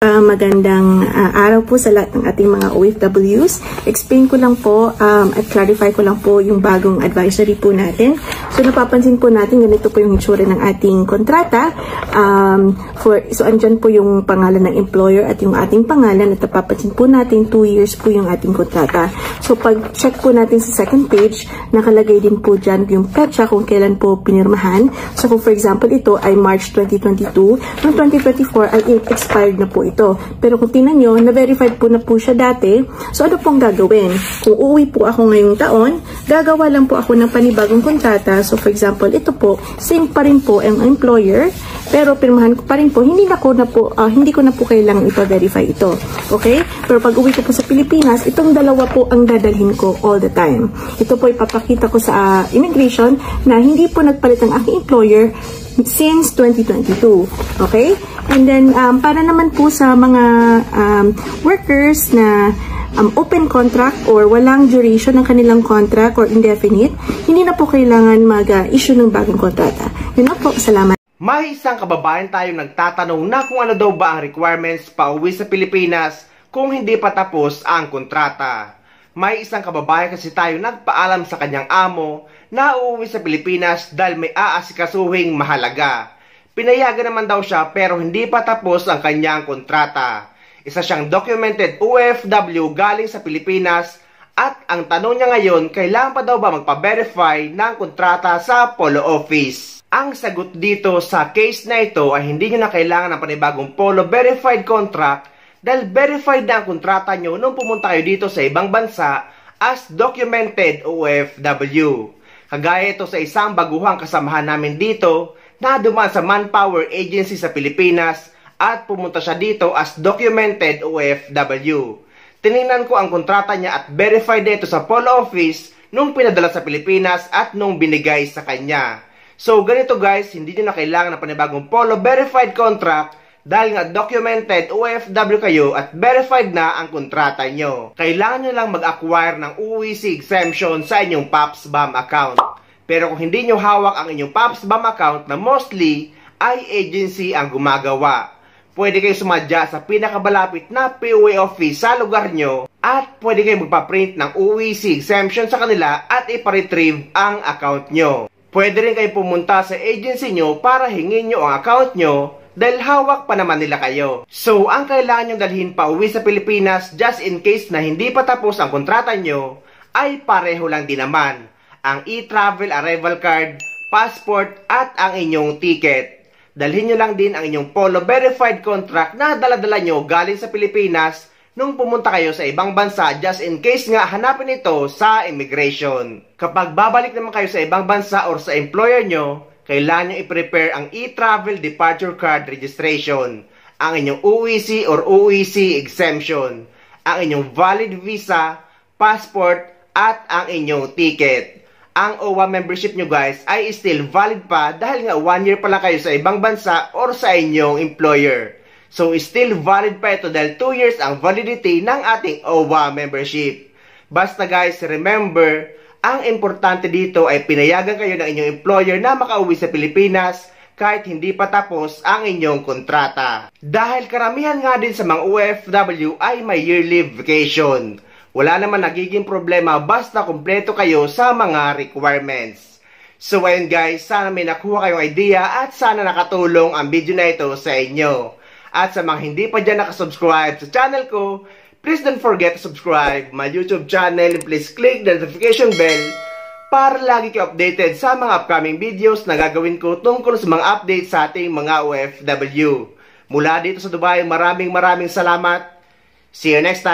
Magandang araw po sa lahat ng ating mga OFWs. Explain ko lang po at clarify ko lang po yung bagong advisory po natin. So napapansin po natin ganito po yung itsura ng ating kontrata. So andyan po yung pangalan ng employer at yung ating pangalan at napapansin po natin 2 years po yung ating kontrata. So pag check po natin sa second page, nakalagay din po dyan yung petsa kung kailan po pinirmahan. So kung for example ito ay March 2022, noong 2024 ay expired na po ito. Pero kung tingnan nyo, na-verified po na po siya dati. So ano pong gagawin? Kung uuwi po ako ngayong taon, gagawa lang po ako ng panibagong kontrata. So for example, ito po, same pa rin po ang employer, pero pirmahan ko pa rin po, hindi ko na po kailangang ipa-verify ito. Okay? Pero pag uwi ko po sa Pilipinas, itong dalawa po ang dadalhin ko all the time. Ito po ipapakita ko sa immigration na hindi po nagpalit ang aking employer since 2022. Okay? And then, para naman po sa mga workers na open contract or walang duration ng kanilang contract or indefinite, hindi na po kailangan mag-issue ng bagong kontrata. Yun na po. Salamat. May isang kababayan tayong nagtatanong na kung ano daw ba ang requirements pauwi sa Pilipinas kung hindi pa tapos ang kontrata. May isang kababayan kasi tayo nagpaalam sa kanyang amo na uuwi sa Pilipinas dahil may aasikasuhing mahalaga. Pinayagan naman daw siya pero hindi pa tapos ang kanyang kontrata. Isa siyang documented OFW galing sa Pilipinas at ang tanong niya ngayon, kailangan pa daw ba magpa-verify ng kontrata sa Polo Office? Ang sagot dito sa case na ito ay hindi nyo na kailangan ng panibagong Polo verified contract dahil verified na ang kontrata nyo nung pumunta kayo dito sa ibang bansa as documented OFW. Kagaya ito sa isang baguhang kasamahan namin dito na dumaan sa Manpower Agency sa Pilipinas at pumunta siya dito as documented OFW. Tinignan ko ang kontrata niya at verified ito sa Polo Office nung pinadala sa Pilipinas at nung binigay sa kanya. So ganito guys, hindi nyo na kailangan ng panibagong Polo verified contract dahil nga documented OFW kayo at verified na ang kontrata nyo. Kailangan nyo lang mag-acquire ng UEC exemption sa inyong PAPS-BAM account. Pero kung hindi nyo hawak ang inyong PAPS-BAM account na mostly ay agency ang gumagawa, pwede kayo sumadya sa pinakabalapit na POA office sa lugar nyo at pwede kayo magpa-print ng UEC exemption sa kanila at ipa-retrieve ang account nyo. Pwede rin kayo pumunta sa agency nyo para hingin nyo ang account nyo dahil hawak pa naman nila kayo. So, ang kailangan nyo dalhin pa uwi sa Pilipinas just in case na hindi pa tapos ang kontrata nyo ay pareho lang din naman. Ang e-travel arrival card, passport at ang inyong ticket. Dalhin nyo lang din ang inyong Polo verified contract na dala-dala nyo galing sa Pilipinas nung pumunta kayo sa ibang bansa just in case nga hanapin ito sa immigration. Kapag babalik naman kayo sa ibang bansa or sa employer nyo, kailangan nyo i-prepare ang e-travel departure card registration, ang inyong UEC or UEC exemption, ang inyong valid visa, passport at ang inyong ticket. Ang OWA membership nyo guys ay still valid pa dahil nga 1 year pa lang kayo sa ibang bansa or sa inyong employer. So still valid pa ito dahil 2 years ang validity ng ating OWA membership. Basta guys, remember, ang importante dito ay pinayagan kayo ng inyong employer na makauwi sa Pilipinas kahit hindi pa tapos ang inyong kontrata. Dahil karamihan nga din sa mga OFW ay may yearly vacation. Wala naman nagiging problema basta kumpleto kayo sa mga requirements. So ayun guys, sana may nakuha kayong idea at sana nakatulong ang video na ito sa inyo. At sa mga hindi pa dyan nakasubscribe sa channel ko, please don't forget to subscribe my YouTube channel and please click the notification bell para lagi kayo updated sa mga upcoming videos na gagawin ko tungkol sa mga updates sa ating mga OFW. Mula dito sa Dubai, maraming salamat. See you next time.